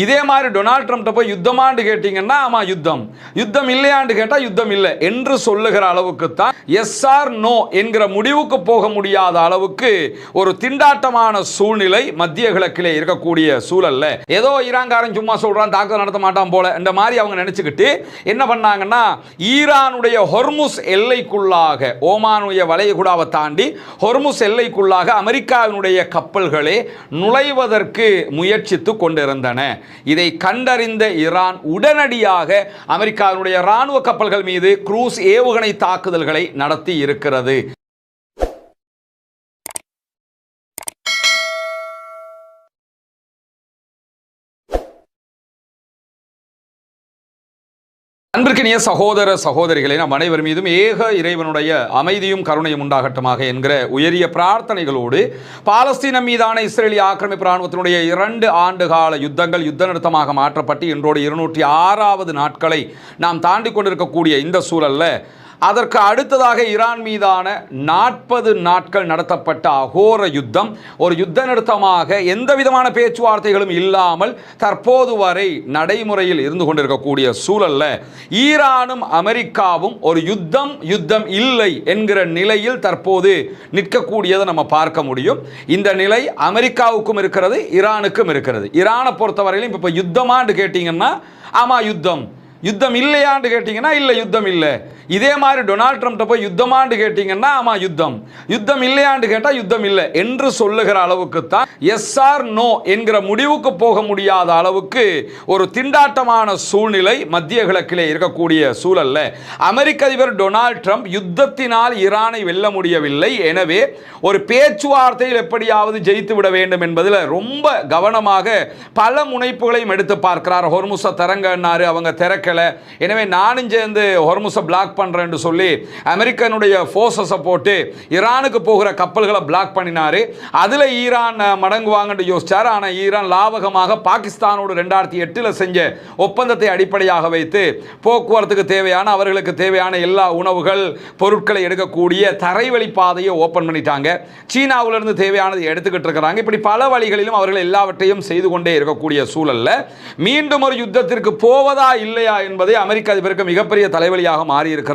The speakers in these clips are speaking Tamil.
இதே மாதிரி டொனால்ட் ட்ரம்ப்ட்ட போய் யுத்தமான்னு கேட்டீங்கன்னா ஆமா யுத்தம், யுத்தம் இல்லையான்னு கேட்டா யுத்தம் இல்லை என்று சொல்லுகிற அளவுக்கு தான் எஸ் ஆர் நோ என்கிற முடிவுக்கு போக முடியாத அளவுக்கு ஒரு திண்டாட்டமான சூழ்நிலை மத்திய கிழக்கிலே இருக்கக்கூடிய சூழல்ல ஏதோ ஈரான்காரன் சும்மா சொல்றான் தாக்குதல் நடத்த மாட்டான் போல இந்த மாதிரி அவங்க நினைச்சுக்கிட்டு என்ன பண்ணாங்கன்னா ஈரானுடைய ஹொர்முஸ் எல்லைக்குள்ளாக ஓமானுடைய வளைகுடாவை தாண்டி ஹொர்முஸ் எல்லைக்குள்ளாக அமெரிக்காவினுடைய கப்பல்களே நுழைவதற்கு முயற்சித்து கொண்டிருந்தன. இதை கண்டறிந்த ஈரான் உடனடியாக அமெரிக்காவினுடைய ராணுவ கப்பல்கள் மீது குரூஸ் ஏவுகணை தாக்குதல்களை நடத்தி இருக்கிறது. அன்பிற்கினிய சகோதர சகோதரிகளை நாம் அனைவர் மீதும் ஏக இறைவனுடைய அமைதியும் கருணையும் உண்டாகட்டுமாக என்கிற உயரிய பிரார்த்தனைகளோடு பாலஸ்தீனம் மீதான இஸ்ரேலிய ஆக்கிரமிப்பு இராணுவத்தினுடைய 2 ஆண்டுகால யுத்தங்கள் யுத்த நிறுத்தமாக மாற்றப்பட்டு இன்றோடு 206வது நாட்களை நாம் தாண்டி கொண்டிருக்கக்கூடிய இந்த சூழல்ல அதற்கு அடுத்ததாக ஈரான் மீதான 40 நாட்கள் நடத்தப்பட்ட அகோர யுத்தம் ஒரு யுத்த நிறுத்தமாக எந்த விதமான பேச்சுவார்த்தைகளும் இல்லாமல் தற்போது வரை நடைமுறையில் இருந்து கொண்டிருக்கக்கூடிய சூழல்ல ஈரானும் அமெரிக்காவும் ஒரு யுத்தம் இல்லை என்கிற நிலையில் தற்போது நிற்கக்கூடியதை நம்ம பார்க்க முடியும். இந்த நிலை அமெரிக்காவுக்கும் இருக்கிறது, ஈரானுக்கும் இருக்கிறது. ஈரானை பொறுத்தவரையிலும் இப்போ யுத்தமான்னு கேட்டீங்கன்னா ஆமா யுத்தம் இல்லையான்னு கேட்டீங்கன்னா இல்லை யுத்தம் இல்லை. இதே மாதிரி டொனால்ட் ட்ரம்ப்ட்ட போய் யுத்தமான்னு கேட்டீங்கன்னா ஆமா யுத்தம் இல்லையான்னு கேட்டா யுத்தம் இல்லை என்று சொல்லுகிற அளவுக்கு தான் எஸ் ஆர் நோ என்கிற முடிவுக்கு போக முடியாத அளவுக்கு ஒரு திண்டாட்டமான சூழ்நிலை மத்திய கிழக்கிலே இருக்கக்கூடிய சூழல்ல அமெரிக்க அதிபர் டொனால்ட் ட்ரம்ப் யுத்தத்தினால் ஈரானை வெல்ல முடியவில்லை, எனவே ஒரு பேச்சுவார்த்தையில் எப்படியாவது ஜெயித்து விட வேண்டும் என்பதில் ரொம்ப கவனமாக பல முனைப்புகளையும் எடுத்து பார்க்கிறார். ஹொர்முஸை திறங்கன்னாரு, அவங்க திறக்கல, எனவே நானும் சேர்ந்து ஹொர்முஸை பிளாக் பண்றேன்னு சொல்லி அமெரிக்கனுடைய ஃபோர்ஸஸை போட்டு ஈரானுக்கு போகிற கப்பல்களை பிளாக் பண்ணினாரு. அதுல ஈரான் மடங்குவாங்கன்னு யோசிச்சார். ஆனால் ஈரான் லாவகமாக பாகிஸ்தானோடு 2008 செஞ்ச ஒப்பந்தத்தை அடிப்படையாக வைத்து போக்குவரத்துக்கு தேவையான அவர்களுக்கு தேவையான எல்லா உணவுகள் பொருட்களை எடுக்கக்கூடிய தரைவழி பாதையை ஓபன் பண்ணிட்டாங்க. சீனாவிலிருந்து தேவையானது எடுத்துக்கிட்டு இருக்கிறாங்க. இப்படி பல வழிகளிலும் அவர்கள் எல்லாவற்றையும் செய்து கொண்டே இருக்கக்கூடிய சூழல்ல மீண்டும் ஒரு யுத்தத்திற்கு போவதா இல்லையா என்பதை அமெரிக்க அதிபருக்கு மிகப்பெரிய தலைவலியாக மாறி இருக்கிறது.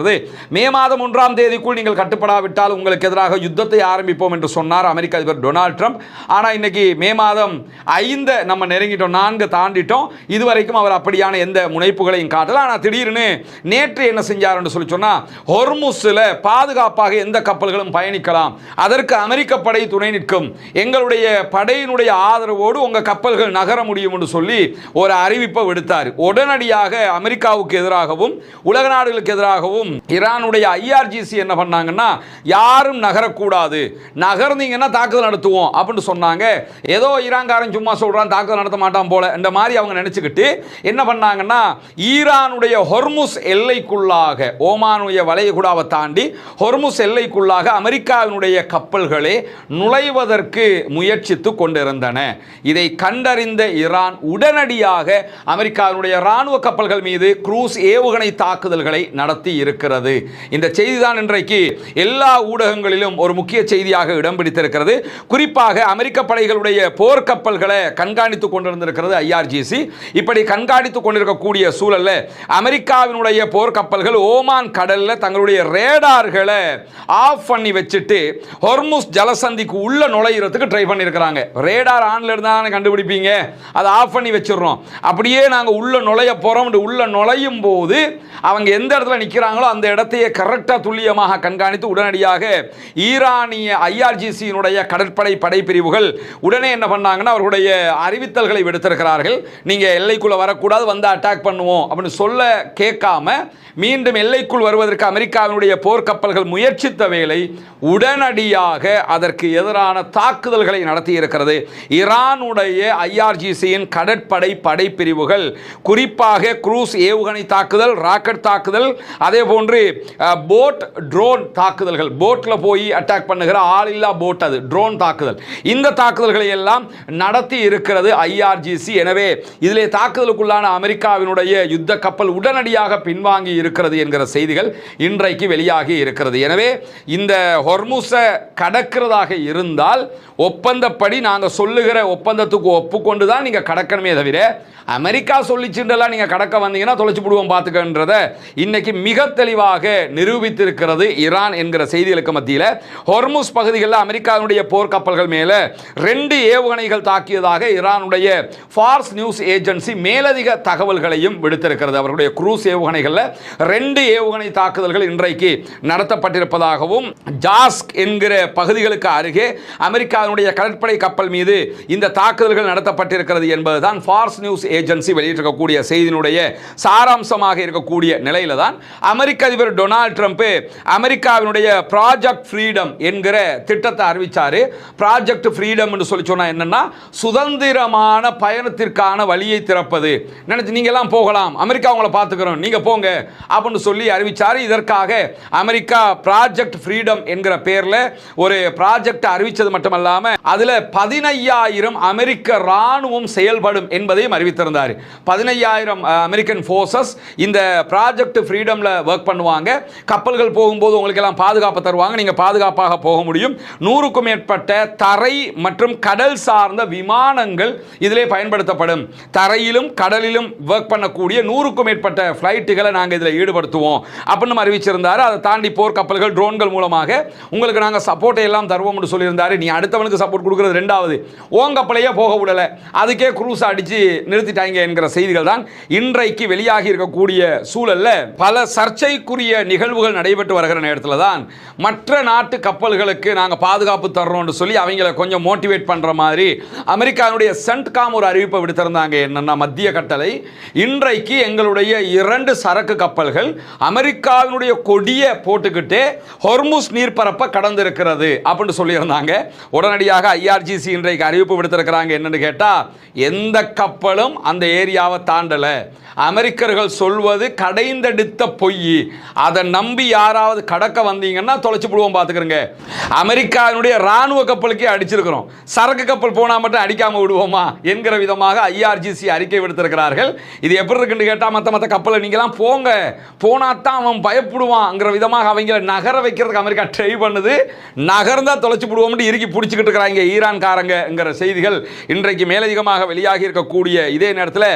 மே மாதம் 1ஆம் தேதிக்குள் நீங்கள் கட்டுப்படாவிட்டால் உங்களுக்கு எதிராக யுத்தத்தை ஆரம்பிப்போம் என்று சொன்னார் அமெரிக்க அதிபர் டொனால்ட் ட்ரம்ப். ஆனா இன்னைக்கு மே மாதம் 5 நம்ம நெருங்கிட்டோம், 4 தாண்டிட்டோம். இதுவரைக்கும் அவர் அப்படியான எந்த முனைப்புகளையும் காட்டல. ஆனா திடீர்னு நேற்று என்ன செஞ்சார் என்று சொல்லி சொன்னா ஹொர்முஸ்ல பாதுகாப்பாக எந்த கப்பல்களும் பயணிக்கலாம், அதற்கு அமெரிக்க படை துணை நிற்கும், எங்களுடைய படையினுடைய ஆதரவோடு உங்க கப்பல்கள் நகர முடியும் என்று சொல்லி ஒரு அறிவிப்பை விடுத்தார். உடனடியாக அமெரிக்காவுக்கு எதிராகவும் உலக நாடுகளுக்கு எதிராகவும் ஈரானுடைய IRGC என்ன பண்ணாங்கன்னா யாரும் நகரக்கூடாது, நகர்ந்தீங்கன்னா தாக்குதல் நடத்துவோம் அப்படின்னு சொன்னாங்க. ஏதோ ஈரான்காரன் சும்மா சொல்றான் தாக்குதல் நடத்த மாட்டான் போல இந்த மாதிரி அவங்க நினைச்சுக்கிட்டு என்ன பண்ணாங்கன்னா ஈரானுடைய ஹொர்முஸ் எல்லைக்குள்ளாக ஓமானுடைய வளைகுடாவை தாண்டி ஹொர்முஸ் எல்லைக்குள்ளாக அமெரிக்காவினுடைய கப்பல்களே நுழைவதற்கு முயற்சித்து கொண்டிருந்தன. இதை கண்டறிந்த ஈரான் உடனடியாக அமெரிக்காவினுடைய ராணுவ கப்பல்கள் மீது குரூஸ் ஏவுகணை தாக்குதல்களை நடத்தி இருக்கிறது. இந்த செய்தி தான் இன்றைக்கு எல்லா ஊடகங்களிலும் ஒரு முக்கிய செய்தியாக இடம் பிடித்திருக்கிறது. குறிப்பாக அமெரிக்க படைகளுடைய போர்க்கப்பல்களை கண்காணித்துக் கொண்டிருந்திருக்கிறது IRGC. இப்படி கண்காணித்துக் கொண்டிருக்கக்கூடிய சூழல்ல அமெரிக்காவினுடைய போர்க்கப்பல்கள் ஓமான் கடல்ல தங்களுடைய ரேடார்களை ஆஃப் பண்ணி வச்சுட்டு ஹொர்முஸ் ஜலசந்திக்கு உள்ள நுழையிறதுக்கு ட்ரை பண்ணியிருக்கிறாங்க. ரேடார் ஆன்ல இருந்தா கண்டுபிடிப்பீங்க, அதை ஆஃப் பண்ணி வச்சிடறோம். அப்படியே நாங்க உள்ள நுழைய போறோம். உள்ள நுழையும் போது அவங்க எந்த இடத்துல நிற்கிறாங்களோ அந்த இடத்தையே கரெக்டாக துல்லியமாக கண்காணித்து உடனடியாக ஈரானிய IRGC-னுடைய கடற்படை படைப்பிரிவுகள் உடனே என்ன பண்ணாங்கன்னா அவர்களுடைய அறிவித்தல்களை விடுத்திருக்கிறார்கள். நீங்க எல்லைக்குள்ள வரக்கூடாது, வந்து அட்டாக் பண்ணுவோம் அப்படின்னு சொல்ல கேட்காம மீண்டும் எல்லைக்குள் வருவதற்கு அமெரிக்காவினுடைய போர்க்கப்பல்கள் முயற்சித்த வேளை உடனடியாக அதற்கு எதிரான தாக்குதல்களை நடத்தி இருக்கிறது. ஈரானுடைய IRGC-யின் கடற்படை படைப்பிரிவுகள் குறிப்பாக குரூஸ் ஏவுகணை தாக்குதல், ராக்கெட் தாக்குதல், அதே போன்று போட் ட்ரோன் தாக்குதல்கள், போட்டில் போய் அட்டாக் பண்ணுகிற ஆளில்லா போட், அது ட்ரோன் தாக்குதல், இந்த தாக்குதல்களை எல்லாம் நடத்தி இருக்கிறது IRGC. எனவே இதிலே தாக்குதலுக்குள்ளான அமெரிக்காவினுடைய யுத்த கப்பல் உடனடியாக பின்வாங்கி இருக்கிறது என்கிற செய்திகள் இன்றைக்கு வெளியாகி இருக்கிறது. எனவே இந்த ஹொர்முஸை கடக்கிறதாக இருந்தால் ஒப்பந்தப்படி நாங்கள் சொல்லுகிற ஒப்பந்தத்துக்கு ஒப்புக்கொண்டு தான் நீங்கள் கடக்கணுமே தவிர அமெரிக்கா சொல்லிச்சுண்டெல்லாம் நீங்கள் கடக்க வந்தீங்கன்னா தொலைச்சு விடுவோம் பார்த்துக்கன்றதை இன்னைக்கு மிக தெளிவாக நிரூபித்திருக்கிறது ஈரான் என்கிற செய்திகளுக்கு மத்தியில். ஹொர்முஸ் பகுதிகளில் அமெரிக்காவுடைய போர்க்கப்பல்கள் மேலே 2 ஏவுகணைகள் தாக்கியதாக ஈரானுடைய ஃபார்ஸ் நியூஸ் ஏஜென்சி மேலதிக தகவல்களையும் விடுத்திருக்கிறது. அவர்களுடைய குரூஸ் ஏவுகணைகளில் 2 ஏவுகணை தாக்குதல்கள் இன்றைக்கு நடத்தப்பட்டிருப்பதாகவும், ஜாஸ்க் என்கிற பகுதிகளுக்கு அருகே அமெரிக்காவுடைய கடற்படை கப்பல் மீது இந்த தாக்குதல்கள் நடத்தப்பட்டிருக்கிறது என்பதுதான் ஃபார்ஸ் நியூஸ் ஏஜென்சி வெளியிட்டிருக்கக்கூடிய செய்தியினுடைய சாராம்சமாக இருக்கக்கூடிய நிலையில தான் அமெரிக்க அதிபர் டொனால்ட் ட்ரம்ப் அமெரிக்காவினுடைய ப்ராஜெக்ட் ஃப்ரீடம் என்கிற திட்டத்தை அறிவிச்சாரு. ப்ராஜெக்ட் ஃப்ரீடம் என்று சொல்லி சொன்னா என்னன்னா சுதந்திரமான பயணத்திற்கான வழியை திறப்பது. நினைச்சு நீங்க எல்லாம் போகலாம், அமெரிக்கா உங்களை பார்த்துக்கிறோம், நீங்க போங்க அப்படின்னு சொல்லி அறிவிச்சாரு. இதற்காக அமெரிக்கா ப்ராஜெக்ட் ஃப்ரீடம் என்கிற பேர்ல ஒரு ப்ராஜெக்ட் அறிவிச்சது மட்டுமல்லாம அதுல 15,000 அமெரிக்க ராணுவம் செயல்படும் என்பதையும் அறிவித்தார். 15,000 அமெரிக்கன் ஃபோர்ஸஸ் இந்த ப்ராஜெக்ட் ஃப்ரீடம்ல வர்க் பண்ணுவாங்க. கப்பல்கள் போகும்போது உங்களுக்கு எல்லாம் பாதுகாப்பு தருவாங்க, நீங்க பாதுகாப்பாக போக முடியும். 100க்கும் மேற்பட்ட தரை மற்றும் கடல் சார்ந்த விமானங்கள் இதிலே பயன்படுத்தப்படும். தரையிலும் கடலிலும் வர்க் பண்ணக்கூடிய 100க்கும் மேற்பட்ட ஃப்ளைட்டுகளை நாங்கள் இதில் ஈடுபடுத்துவோம் அப்படின்னு அறிவிச்சிருந்தார். அதை தாண்டி போர் கப்பல்கள், ட்ரோன்கள் மூலமாக உங்களுக்கு நாங்கள் சப்போர்ட்டை எல்லாம் தருவோம் என்று சொல்லியிருந்தார். நீ அடுத்தவனுக்கு சப்போர்ட் கொடுக்கிறது ரெண்டாவது, ஓன் கப்பலையே போக விடல, அதுக்கே குரூஸ் அடிச்சு நிறுத்திட்டாங்க என்கிற செய்திகள் தான் இன்றைக்கு வெளியாகி இருக்கக்கூடிய சூழல்ல பல சர்ச்சைக்குரிய நிகழ்வுகள் நடைபெற்று வருகிற நேரத்தில் தான் மற்ற நாட்டு கப்பல்களுக்கு நாங்கள் பாதுகாப்பு தர்றோம்னு சொல்லி அவங்கள கொஞ்சம் மோட்டிவேட் பண்ற மாதிரி அமெரிக்காவுடைய சென்ட்காம் ஒரு அறிவிப்பை விடுத்திருந்தாங்க. என்னன்னா மத்திய கட்டளை இன்றைக்கு எங்களுடைய 2 சரக்கு கப்பல்கள் அமெரிக்காவினுடைய கொடியை போட்டுக்கிட்டு ஹொர்முஸ் நீர்ப்பரப்பை கடந்திருக்கிறது அப்படின்னு சொல்லியிருந்தாங்க. உடனடியாக IRGC இன்றைக்கு அறிவிப்பு விடுத்திருக்கிறாங்க. என்னன்னு கேட்டா எந்த கப்பலும் அந்த ஏரியாவை தாண்டல, அமெரிக்கர்கள் சொல்வது கடைந்தெடுத்த பொய், அதை நம்பி யாராவது கடக்க வந்தீங்கன்னா தொலைச்சு விடுவோம் பார்த்துக்கிறங்க. அமெரிக்காவினுடைய ராணுவ கப்பலுக்கே அடிச்சிருக்கிறோம், சரக்கு கப்பல் போனா மட்டும் அடிக்காம விடுவோமா என்கிற விதமாக IRGC அறிக்கை விடுத்திருக்கிறார்கள். இது எப்படி இருக்குன்னு கேட்டா மற்ற கப்பலை நீங்களாம் போங்க, போனாத்தான் அவன் பயப்படுவான்ங்கிற விதமாக அவங்கள நகர வைக்கிறதுக்கு அமெரிக்கா ட்ரை பண்ணுது. நகர்ந்தா தொலைச்சு விடுவோம்னு இறுக்கி பிடிச்சிக்கிட்டு இருக்கிறாங்க ஈரான்காரங்கிற செய்திகள் இன்றைக்கு மேலதிகமாக வெளியாகி இருக்கக்கூடிய இதே நேரத்தில்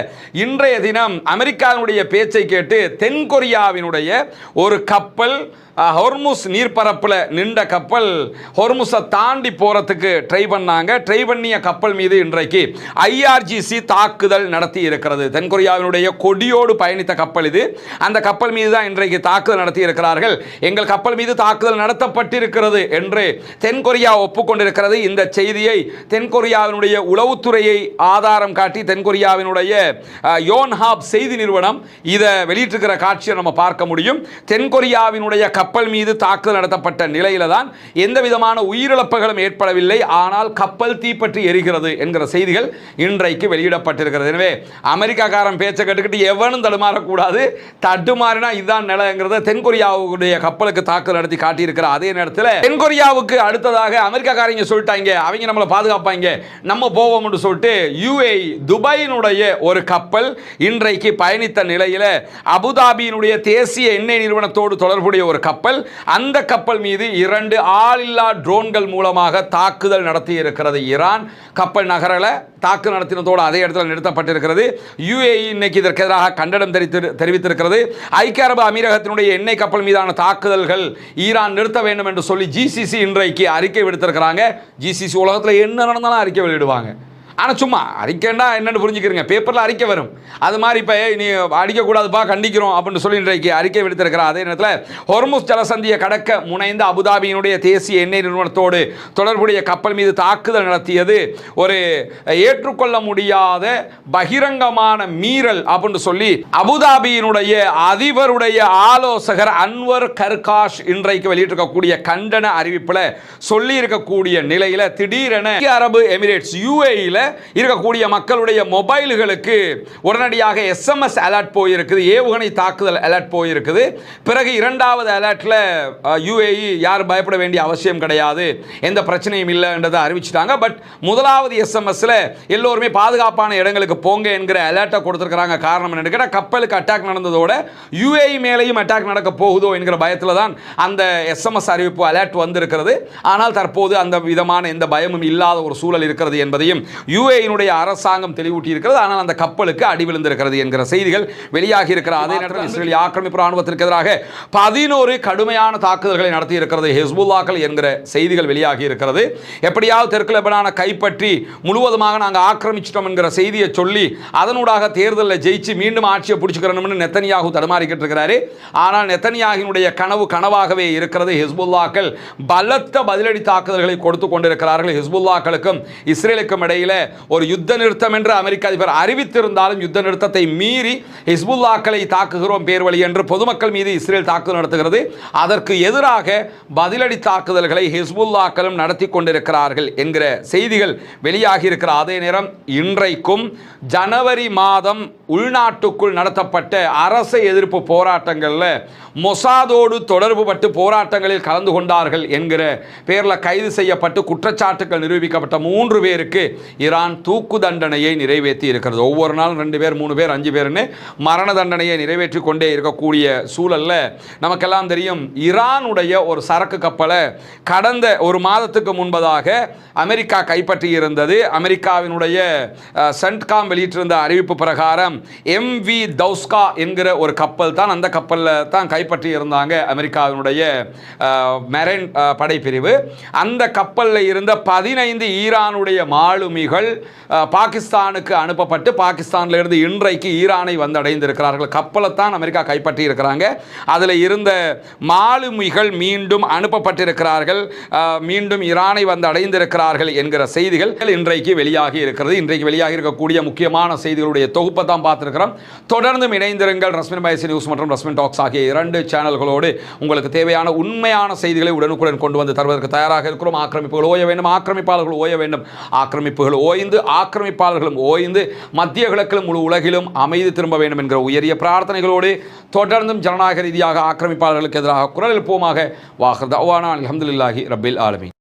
இன்றைய தினம் அமெரிக்காவுடைய பேச்சை கேட்டு தென்கொரியாவினுடைய ஒரு கப்பல் ஹொர்முஸ் நீர்ப்பரப்பில் நின்ற கப்பல் ஹொர்முஸை தாண்டி போறதுக்கு ட்ரை பண்ணாங்க. ட்ரை பண்ணிய கப்பல் மீது இன்றைக்கு IRGC தாக்குதல் நடத்தி இருக்கிறது. தென்கொரியாவினுடைய கொடியோடு பயணித்த கப்பல் இது. அந்த கப்பல் மீது தான் இன்றைக்கு தாக்குதல் நடத்தி இருக்கிறார்கள். எங்கள் கப்பல் மீது தாக்குதல் நடத்தப்பட்டிருக்கிறது என்று தென்கொரியா ஒப்புக்கொண்டிருக்கிறது. இந்த செய்தியை தென்கொரியாவினுடைய உளவுத்துறையை ஆதாரம் காட்டி தென்கொரியாவினுடைய யோன்ஹாப் செய்தி நிறுவனம் இதை வெளியிட்டிருக்கிற காட்சியை நம்ம பார்க்க முடியும். தென்கொரியாவினுடைய கப்பல் மீது தாக்குதல் நடத்தப்பட்ட நிலையில தான் எந்த விதமான உயிரிழப்புகளும் ஏற்படவில்லை, ஆனால் கப்பல் தீப்பற்றி எரிகிறது என்கிற செய்திகள் இன்றைக்கு வெளியிடப்பட்டிருக்கிறது. எனவே அமெரிக்காக்காரன் பேச்சை கேட்டுக்கிட்டு எவனும் தடுமாறக்கூடாது, தடுமாறினா இதுதான் நிலைங்கிறத தென்கொரியாவுடைய கப்பலுக்கு தாக்குதல் நடத்தி காட்டியிருக்கிற அதே நேரத்தில் தென்கொரியாவுக்கு அடுத்ததாக அமெரிக்காக்காரங்க சொல்லிட்டாங்க அவங்க நம்மளை பாதுகாப்பாங்க நம்ம போவோம் என்று சொல்லிட்டு UAE துபாயினுடைய ஒரு கப்பல் இன்றைக்கு பயணித்த நிலையில் அபுதாபியினுடைய தேசிய எண்ணெய் நிறுவனத்தோடு தொடர்புடைய ஒரு கப்பல், அந்த கப்பல் மீது 2 ஆளில்லா ட்ரோன்கள் மூலமாக தாக்குதல் நடத்தி இருக்கிறது ஈரான். கப்பல் நகரல தாக்குதல் நடத்தினதோடு அதே இடத்தில் நிறுத்தப்பட்டிருக்கிறது. UAE இன்னைக்கு இதற்கு எதிராக கண்டனம் தெரிவித்திருக்கிறது. ஐக்கிய அரபு அமீரகத்தினுடைய எண்ணெய் கப்பல் மீதான தாக்குதல்கள் ஈரான் நிறுத்த வேண்டும் என்று சொல்லி GCC இன்றைக்கு அறிக்கை விடுத்திருக்கிறாங்க. GCC உலகத்தில் என்ன நடந்தாலும் அறிக்கை வெளியிடுவாங்க. ஆனால் சும்மா அறிக்கைன்னா என்னென்னு புரிஞ்சுக்கிறீங்க, பேப்பரில் அறிக்கை வரும். அது மாதிரி இப்போ நீ அடிக்கக்கூடாதுப்பா கண்டிக்கிறோம் அப்படின்னு சொல்லி இன்றைக்கு அறிக்கை விடுத்திருக்கிறார். அதே நேரத்தில் ஹொர்முஸ் ஜலசந்தியை கடக்க முனைந்த அபுதாபியினுடைய தேசிய எண்ணெய் நிறுவனத்தோடு தொடர்புடைய கப்பல் மீது தாக்குதல் நடத்தியது ஒரு ஏற்றுக்கொள்ள முடியாத பகிரங்கமான மீறல் அப்படின்னு சொல்லி அபுதாபியினுடைய அதிபருடைய ஆலோசகர் அன்வர் கர்காஷ் இன்றைக்கு வெளியிட்டிருக்கக்கூடிய கண்டன அறிவிப்பில் சொல்லி இருக்கக்கூடிய நிலையில் திடீரென அரபு எமிரேட்ஸ் UAEல இருக்கக்கூடிய மக்களுடைய மொபைல்களுக்கு உடனடியாக எஸ்எம்எஸ் அலர்ட் போயிருக்குது, ஏவுகணை தாக்குதல் அலர்ட் போயிருக்குது. பிறகு இரண்டாவது அலர்ட்ல யுஏஇ யாரும் பயப்பட வேண்டிய அவசியம் கிடையாது, எந்த பிரச்சனையும் இல்லைன்றதை அறிவிச்சிட்டாங்க. பட் முதலாவது எஸ்எம்எஸ்ல எல்லோருமே பாதுகாப்பான இடங்களுக்கு போங்க என்கிற அலர்ட்டை கொடுத்திருக்கிறாங்க. காரணம் என்னன்னு கேட்டால், கப்பலுக்கு அட்டாக் நடந்ததோட யுஏஇ மேலேயும் அட்டாக் நடக்க போகுதோ என்கிற பயத்தில் தான் அந்த எஸ்எம்எஸ் அறிவிப்பு அலர்ட் வந்திருக்கிறது. ஆனால் தற்போது அந்த விதமான எந்த பயமும் இல்லாத ஒரு சூழல் இருக்கிறது என்பதையும் யுஏஇனுடைய அரசாங்கம் தெளிவூட்டி இருக்கிறது. ஆனால் அந்த கப்பலுக்கு அடி விழுந்திருக்கிறது என்கிற செய்திகள் வெளியாகி இருக்கிற அதே நேரத்தில் இஸ்ரேல் ஆக்கிரமிப்பு ராணுவத்திற்கு எதிராக 11 கடுமையான தாக்குதல்களை நடத்தி இருக்கிறது ஹிஸ்புல்லாக்கள் என்கிற செய்திகள் வெளியாகி இருக்கிறது. எப்படியாவது தெற்கு லெபனானை கைப்பற்றி முழுவதுமாக நாங்கள் ஆக்கிரமிச்சிட்டோம் என்கிற செய்தியை சொல்லி அதனூடாக தேர்தலில் ஜெயிச்சு மீண்டும் ஆட்சியை பிடிச்சிக்கிறோம்னு நெத்தனியாகு தடுமாறிக்கிட்டு இருக்கிறாரு. ஆனால் நெத்தனியாகினுடைய கனவு கனவாகவே இருக்கிறது. ஹிஸ்புல்லாக்கள் பலத்த பதிலடி தாக்குதல்களை கொடுத்து கொண்டிருக்கிறார்கள். ஹிஸ்புல்லாக்களுக்கும் இஸ்ரேலுக்கும் இடையில ஒரு யுத்த நிறுத்தம் என்று அமெரிக்க அதிபர் அறிவித்திருந்தாலும் யுத்த நிறுத்தத்தை மீறி ஹிஸ்புல்லாக்களை தாக்குகிறோம் பேர் வழி என்று பொதுமக்கள் மீது இஸ்ரேல் தாக்குதல் நடத்துகிறது. அதற்கு எதிராக பதிலடி தாக்குதல்களை ஹிஸ்புல்லாக்களும் நடத்தி கொண்டிருக்கிறார்கள் என்கிற செய்திகள் வெளியாகி இருக்கிற அதே நேரம் இன்றைக்கும் ஜனவரி மாதம் உள்நாட்டுக்குள் நடத்தப்பட்ட அரச எதிர்ப்பு போராட்டங்களில் மொசாதோடு தொடர்பு பட்டு போராட்டங்களில் கலந்து கொண்டார்கள் என்கிற பேரில் கைது செய்யப்பட்டு குற்றச்சாட்டுகள் நிரூபிக்கப்பட்ட 3 பேருக்கு ஈரான் தூக்கு தண்டனையை நிறைவேற்றி இருக்கிறது. ஒவ்வொரு நாளும் 2 பேர் 3 பேர் 5 பேர்னு மரண தண்டனையை நிறைவேற்றி கொண்டே இருக்கக்கூடிய சூழல்ல நமக்கெல்லாம் தெரியும், ஈரானுடைய ஒரு சரக்கு கப்பலை கடந்த ஒரு மாதத்துக்கு முன்பதாக அமெரிக்கா கைப்பற்றி இருந்தது. அமெரிக்காவினுடைய சென்ட்காம் வெளியிட்டிருந்த அறிவிப்பு பிரகாரம் MV தௌஸ்கா என்கிற ஒரு கப்பல் தான், அந்த கப்பலில் தான் கைப்பற்றி இருந்தாங்க அமெரிக்காவினுடைய மெரைன் படைப்பிரிவு. அந்த கப்பலில் இருந்த 15 ஈரானுடைய மாலுமிகள் பாகிஸ்தானுக்கு அனுப்பப்பட்டு பாகிஸ்தானில் இருந்து இன்றைக்கு ஈரானை வந்தடைந்திருக்கிறார்கள். கப்பலை தான் அமெரிக்கா கைப்பற்றி இருக்கிறாங்க. அதில் இருந்த மாலுமிகள் மீண்டும் அனுப்பப்பட்டிருக்கிறார்கள், மீண்டும் ஈரானை வந்து அடைந்திருக்கிறார்கள் என்கிற செய்திகள் இன்றைக்கு வெளியாகி இருக்கிறது. இன்றைக்கு வெளியாகி இருக்கக்கூடிய முக்கியமான செய்திகளுடைய தொகுப்பை தான் பார்த்திருக்கிறோம். தொடர்ந்து இணைந்திருங்கள். ரஸ்மின் பைசி நியூஸ் மற்றும் ரஸ்மின் டாக்ஸ் ஆகிய 2 சேனல்களோடு உங்களுக்கு தேவையான உண்மையான செய்திகளை உடனுக்குடன் கொண்டு வந்து தருவதற்கு தயாராக இருக்கிறோம். ஆக்கிரமிப்புகள் ஓய வேண்டும், ஆக்கிரமிப்பாளர்கள் ஓய வேண்டும், ஆக்கிரமிப்புகள் ஓய்ந்து ஆக்கிரமிப்பாளர்களும் ஓய்ந்து மத்திய கிழக்கிலும் முழு உலகிலும் அமைதி திரும்ப வேண்டும் என்கிற உயரிய பிரார்த்தனைகளோடு தொடர்ந்தும் ஜனநாயக ரீதியாக ஆக்கிரமிப்பாளர்களுக்கு எதிராக குரல் எழுப்புவோமாக. வாஹர் தஅவானா அல்ஹம்துலில்லாஹி ரப்பில் ஆலமீன்.